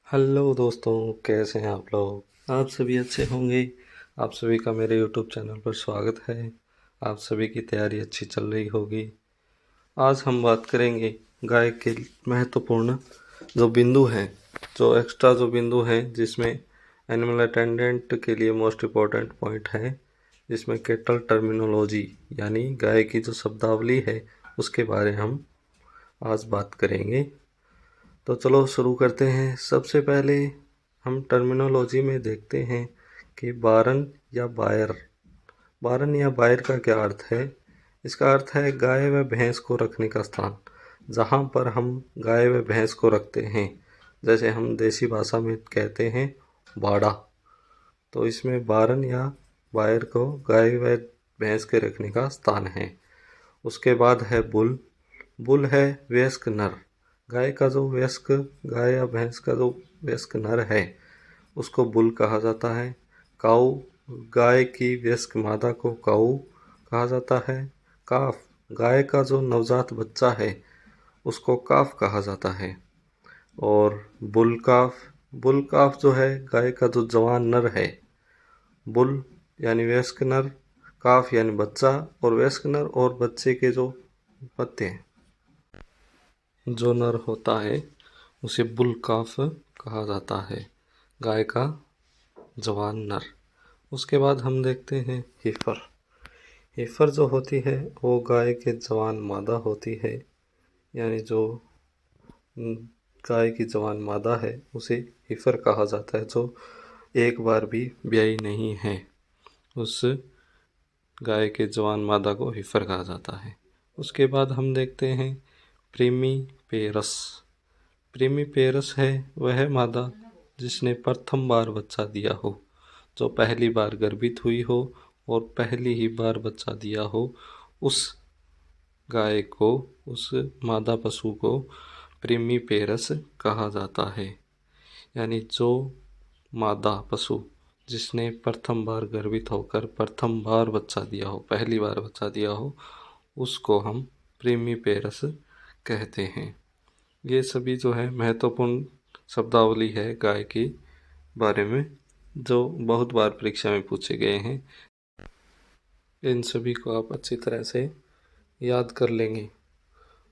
Hello दोस्तों, कैसे हैं आप लोग। आप सभी अच्छे होंगे। आप सभी का मेरे यूट्यूब चैनल पर स्वागत है। आप सभी की तैयारी अच्छी चल रही होगी। आज हम बात करेंगे गाय के महत्वपूर्ण जो बिंदु हैं, जो एक्स्ट्रा जो बिंदु हैं, जिसमें एनिमल अटेंडेंट के लिए मोस्ट इम्पॉर्टेंट पॉइंट है, जिसमें कैटल टर्मिनोलॉजी यानी गाय की जो शब्दावली है उसके बारे में हम आज बात करेंगे। तो चलो शुरू करते हैं। सबसे पहले हम टर्मिनोलॉजी में देखते हैं कि बारन या बायर। बारन या बायर का क्या अर्थ है। इसका अर्थ है गाय व भैंस को रखने का स्थान, जहाँ पर हम गाय व भैंस को रखते हैं। जैसे हम देसी भाषा में कहते हैं बाड़ा, तो इसमें बारन या बायर को गाय व भैंस के रखने का स्थान है। उसके बाद है बुल। बुल है वयस्क नर। गाय का जो वयस्क, गाय या भैंस का जो वयस्क नर है उसको बुल कहा जाता है। काऊ, गाय की वयस्क मादा को काऊ कहा जाता है। काफ, गाय का जो नवजात बच्चा है उसको काफ कहा जाता है। और बुल काफ, बुल काफ जो है गाय का जो जवान नर है। बुल यानी वयस्क नर, काफ यानी बच्चा, और वयस्क नर और बच्चे के जो पत्ते हैं, जो नर होता है उसे बुल काफ कहा जाता है, गाय का जवान नर। उसके बाद हम देखते हैं हेफर। हेफर जो होती है वो गाय के जवान मादा होती है, यानी जो गाय की जवान मादा है उसे हेफर कहा जाता है, जो एक बार भी ब्याई नहीं है। उस गाय के जवान मादा को हेफर कहा जाता है। उसके बाद हम देखते हैं प्रीमी पेरस। प्रीमी पेरस है वह मादा जिसने प्रथम बार बच्चा दिया हो, जो पहली बार गर्भित हुई हो और पहली ही बार बच्चा दिया हो, उस गाय को, उस मादा पशु को प्रीमी पेरस कहा जाता है। यानी जो मादा पशु जिसने प्रथम बार गर्भित होकर प्रथम बार बच्चा दिया हो, पहली बार बच्चा दिया हो, उसको हम प्रीमी पेरस कहते हैं। ये सभी जो है महत्वपूर्ण शब्दावली है गाय के बारे में, जो बहुत बार परीक्षा में पूछे गए हैं। इन सभी को आप अच्छी तरह से याद कर लेंगे,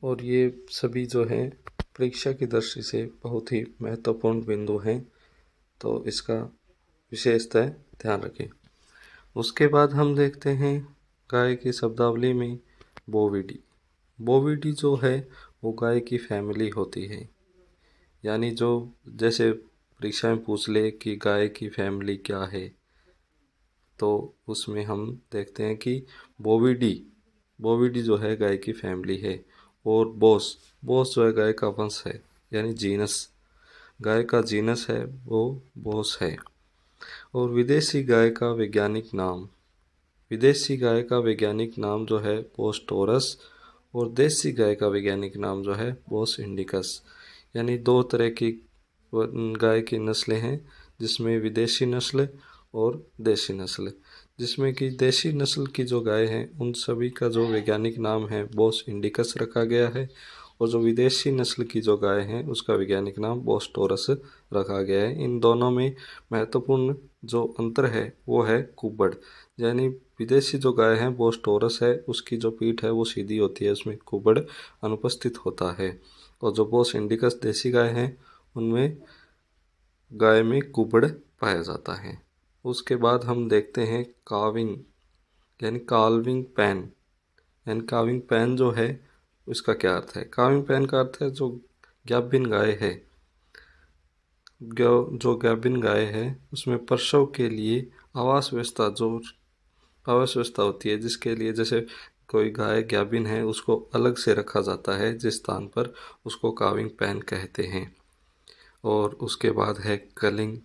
और ये सभी जो हैं परीक्षा की दृष्टि से बहुत ही महत्वपूर्ण बिंदु हैं, तो इसका विशेषतः ध्यान रखें। उसके बाद हम देखते हैं गाय की शब्दावली में बोविडी। बोविडी जो है वो गाय की फैमिली होती है। यानी जो, जैसे परीक्षा में पूछ ले कि गाय की फैमिली क्या है, तो उसमें हम देखते हैं कि बोविडी, बोविडी जो है गाय की फैमिली है। और बोस, बोस जो है गाय का वंश है, यानी जीनस, गाय का जीनस है वो बोस है। और विदेशी गाय का वैज्ञानिक नाम, विदेशी गाय का वैज्ञानिक नाम जो है बोस टोरस, और देसी गाय का वैज्ञानिक नाम जो है बोस इंडिकस। यानी दो तरह की गाय की नस्लें हैं, जिसमें विदेशी नस्ल और देसी नस्ल। जिसमें कि देसी नस्ल की जो गाय हैं उन सभी का जो वैज्ञानिक नाम है बोस इंडिकस रखा गया है, और जो विदेशी नस्ल की जो गाय हैं उसका वैज्ञानिक नाम बोस टोरस रखा गया है। इन दोनों में महत्वपूर्ण जो अंतर है वो है कुबड़। यानी विदेशी जो गाय है बोस टोरस है, उसकी जो पीठ है वो सीधी होती है, उसमें कुबड़ अनुपस्थित होता है। और जो बोस इंडिकस देसी गाय हैं उनमें गाय में कुबड़ पाया जाता है। उसके बाद हम देखते हैं काविंग, यानी काल्विंग पैन। यानी काविंग पैन जो है उसका क्या अर्थ है। काविंग पैन का अर्थ है जो गाभिन गाय है, जो गाभिन गाय है उसमें प्रसव के लिए आवास व्यवस्था, जो आवास व्यवस्था होती है, जिसके लिए जैसे कोई गाय गाभिन है उसको अलग से रखा जाता है जिस स्थान पर, उसको काविंग पैन कहते हैं। और उसके बाद है कलिंग।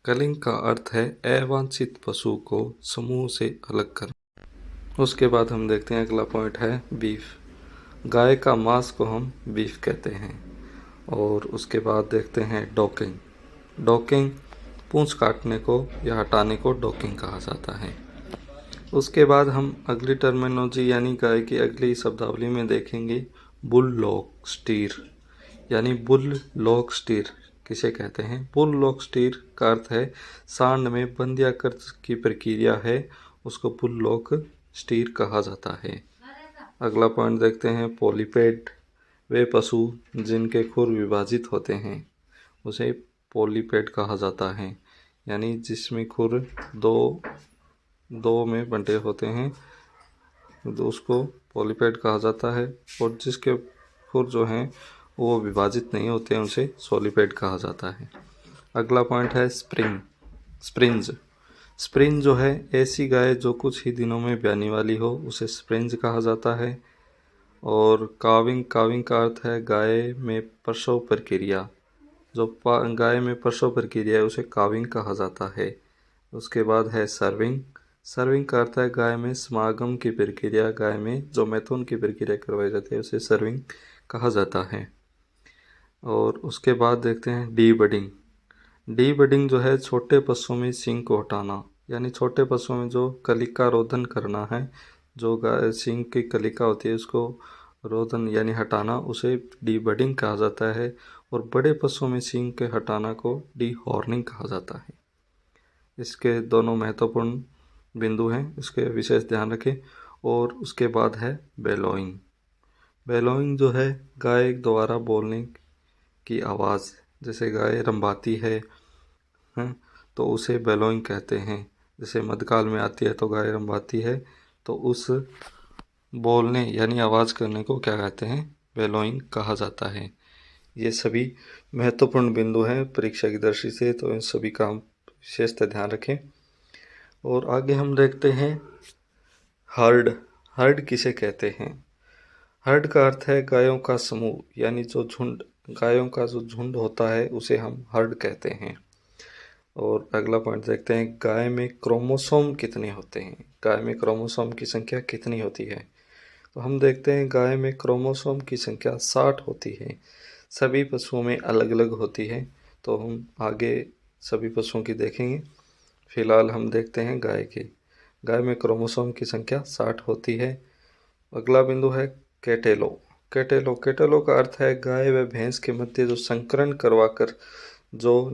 कलिंग का अर्थ है अवांछित पशु को समूह से अलग करना। उसके बाद हम देखते हैं अगला पॉइंट है बीफ। गाय का मांस को हम बीफ कहते हैं। और उसके बाद देखते हैं डॉकिंग। डॉकिंग, पूंछ काटने को या हटाने को डॉकिंग कहा जाता है। उसके बाद हम अगली टर्मिनोलॉजी यानी गाय की अगली शब्दावली में देखेंगे बुल लॉक स्टीर। यानी बुल लॉक स्टीर किसे कहते हैं? पुल लॉक स्टीर का अर्थ है सांड में बंध्याकर की प्रक्रिया है, उसको पुल लॉक स्टीर कहा जाता है। अगला पॉइंट देखते हैं, पॉलीपेड, वे पशु जिनके खुर विभाजित होते हैं उसे पॉलीपेड कहा जाता है, यानी जिसमें खुर दो में बंटे होते हैं तो उसको पॉलीपेड कहा जाता है, और जिसके खुर जो हैं वो विभाजित नहीं होते हैं उसे सॉलीपेड कहा जाता है। अगला पॉइंट है स्प्रिंज। स्प्रिंज जो है ऐसी गाय जो कुछ ही दिनों में ब्याने वाली हो उसे स्प्रिंज कहा जाता है। और काविंग का अर्थ है गाय में प्रसव प्रक्रिया, जो गाय में प्रसव प्रक्रिया है उसे काविंग कहा जाता है। उसके बाद है सर्विंग का अर्थ है गाय में समागम की प्रक्रिया, गाय में जो मैथुन की प्रक्रिया करवाई जाती है उसे सर्विंग कहा जाता है। और उसके बाद देखते हैं डी बडिंग जो है छोटे पशुओं में सींग को हटाना, यानी छोटे पशुओं में जो कलिका रोधन करना है, जो गाय सींग की कलिका होती है उसको रोधन यानी हटाना, उसे डी बडिंग कहा जाता है। और बड़े पशुओं में सींग के हटाना को डी हॉर्निंग कहा जाता है। इसके दोनों महत्वपूर्ण बिंदु हैं, इसके विशेष ध्यान रखें। और उसके बाद है बेलोइंग जो है गाय द्वारा बोलने की आवाज़, जैसे गाय रंभाती है तो उसे बेलोइंग कहते हैं। जैसे मध्यकाल में आती है तो गाय रंभाती है, तो उस बोलने यानी आवाज़ करने को क्या कहते हैं? बेलोइंग कहा जाता है। ये सभी महत्वपूर्ण बिंदु हैं परीक्षा की दृष्टि से, तो इन सभी का हम विशेषतः ध्यान रखें। और आगे हम देखते हैं हर्ड किसे कहते हैं? हर्ड का अर्थ है गायों का समूह, यानी जो झुंड, गायों का जो झुंड होता है उसे हम हर्ड कहते हैं। और अगला पॉइंट देखते हैं, गाय में क्रोमोसोम कितने होते हैं? गाय में क्रोमोसोम की संख्या कितनी होती है? तो हम देखते हैं गाय में क्रोमोसोम की संख्या 60 होती है। सभी पशुओं में अलग अलग होती है, तो हम आगे सभी पशुओं की देखेंगे। फिलहाल हम देखते हैं गाय में क्रोमोसोम की संख्या 60 होती है। अगला बिंदु है कैटेलो का अर्थ है गाय व भैंस के मध्य जो संकरण करवाकर जो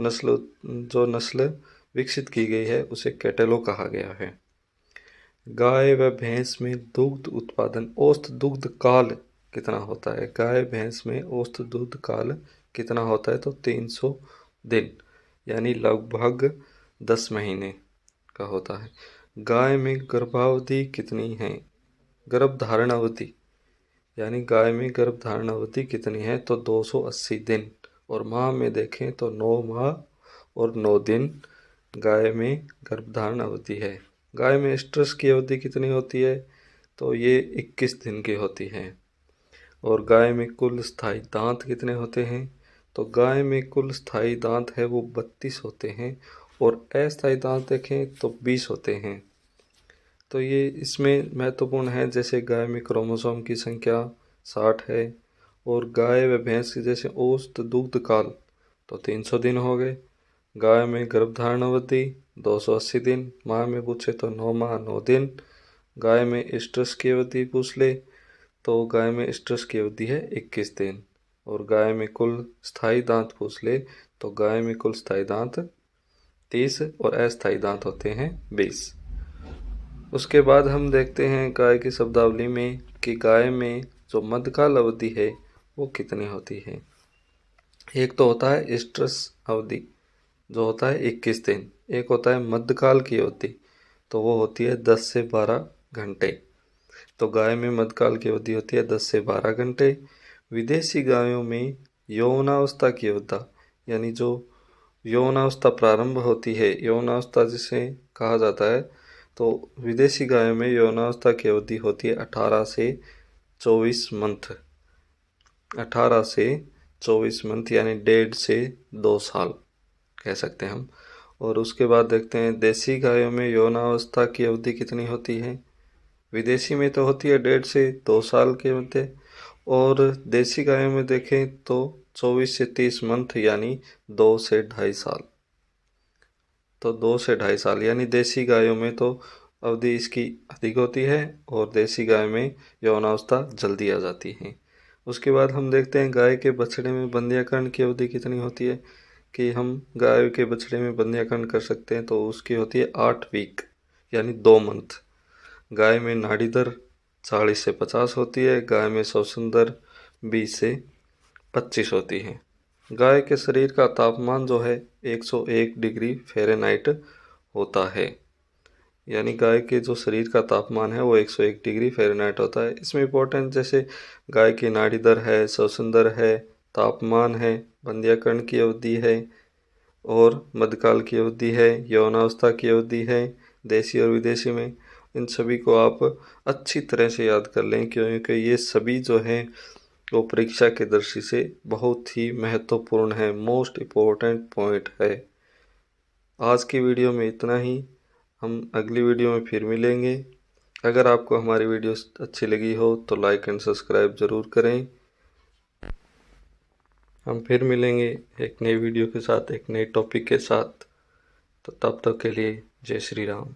नस्ल विकसित की गई है उसे कैटेलो कहा गया है। गाय व भैंस में दुग्ध उत्पादन औसत दुग्ध काल कितना होता है? गाय भैंस में औसत दुग्ध काल कितना होता है? तो 300 दिन, यानी लगभग 10 महीने का होता है। गाय में गर्भावधि कितनी है? गर्भधारण अवधि, यानी गाय में गर्भधारण अवधि कितनी है? तो 280 दिन। और माह में देखें तो 9 माह और 9 दिन गाय में गर्भधारण अवधि है। गाय में स्ट्रेस की अवधि कितनी होती है? तो ये 21 दिन की होती है। और गाय में कुल स्थायी दांत कितने होते हैं? तो गाय में कुल स्थायी दांत है वो 32 होते हैं, और अस्थायी दांत देखें तो 20 होते हैं। तो ये इसमें महत्वपूर्ण है, जैसे गाय में क्रोमोसोम की संख्या 60 है, और गाय व भैंस की जैसे औसत दुग्ध काल तो 300 दिन हो गए। गाय में गर्भधारण अवधि 280 दिन, माह में पूछे तो 9 माह 9 दिन। गाय में स्ट्रेस की अवधि पूछ ले तो गाय में स्ट्रेस की अवधि है 21 दिन। और गाय में कुल स्थायी दांत पूछ ले तो गाय में कुल स्थायी दांत 30 और अस्थायी दांत होते हैं 20। उसके बाद हम देखते हैं गाय की शब्दावली में कि गाय में जो मध्यकाल अवधि है वो कितनी होती है। एक तो होता है स्ट्रेस अवधि जो होता है 21 दिन, एक होता है मध्यकाल की अवधि तो वो होती है 10 से 12 घंटे। तो गाय में मध्यकाल की अवधि होती है 10 से 12 घंटे। विदेशी गायों में यौवनावस्था की अवधि, यानी जो यौवनावस्था प्रारंभ होती है, यौवनावस्था जिसे कहा जाता है, तो विदेशी गायों में यौवनावस्था की अवधि होती है 18 से 24 मंथ। 18 से 24 मंथ यानी 1.5 से 2 साल कह सकते हैं हम। और उसके बाद देखते हैं देसी गायों में यौवनावस्था की अवधि कितनी होती है। विदेशी में तो होती है 1.5 से 2 साल के मध्य, और देसी गायों में देखें तो 24 से 30 मंथ यानी 2 से 2.5 साल। तो 2 से 2.5 साल यानी देसी गायों में तो अवधि इसकी अधिक होती है, और देसी गाय में यौवनावस्था जल्दी आ जाती है। उसके बाद हम देखते हैं गाय के बछड़े में बंध्याकरण की अवधि कितनी होती है। कि हम गाय के बछड़े में बंध्याकरण कर सकते हैं तो उसकी होती है 8 वीक यानी 2 मंथ। गाय में नाड़ी दर 40 से 50 होती है, गाय में श्वसन दर 20 से 25 होती है। गाय के शरीर का तापमान जो है 101 डिग्री फ़ारेनहाइट होता है, यानी गाय के जो शरीर का तापमान है वो 101 डिग्री फ़ारेनहाइट होता है। इसमें इम्पोर्टेंट जैसे गाय की नाड़ी दर है, श्वसन दर है, तापमान है, बंध्याकरण की अवधि है और मध्यकाल की अवधि है, यौनावस्था की अवधि है, देसी और विदेशी में। इन सभी को आप अच्छी तरह से याद कर लें, क्योंकि ये सभी जो हैं वो परीक्षा के दृष्टि से बहुत ही महत्वपूर्ण है, मोस्ट इम्पोर्टेंट पॉइंट है। आज की वीडियो में इतना ही, हम अगली वीडियो में फिर मिलेंगे। अगर आपको हमारी वीडियो अच्छी लगी हो तो लाइक एंड सब्सक्राइब ज़रूर करें। हम फिर मिलेंगे एक नई वीडियो के साथ, एक नए टॉपिक के साथ। तो तब तक के लिए जय श्री राम।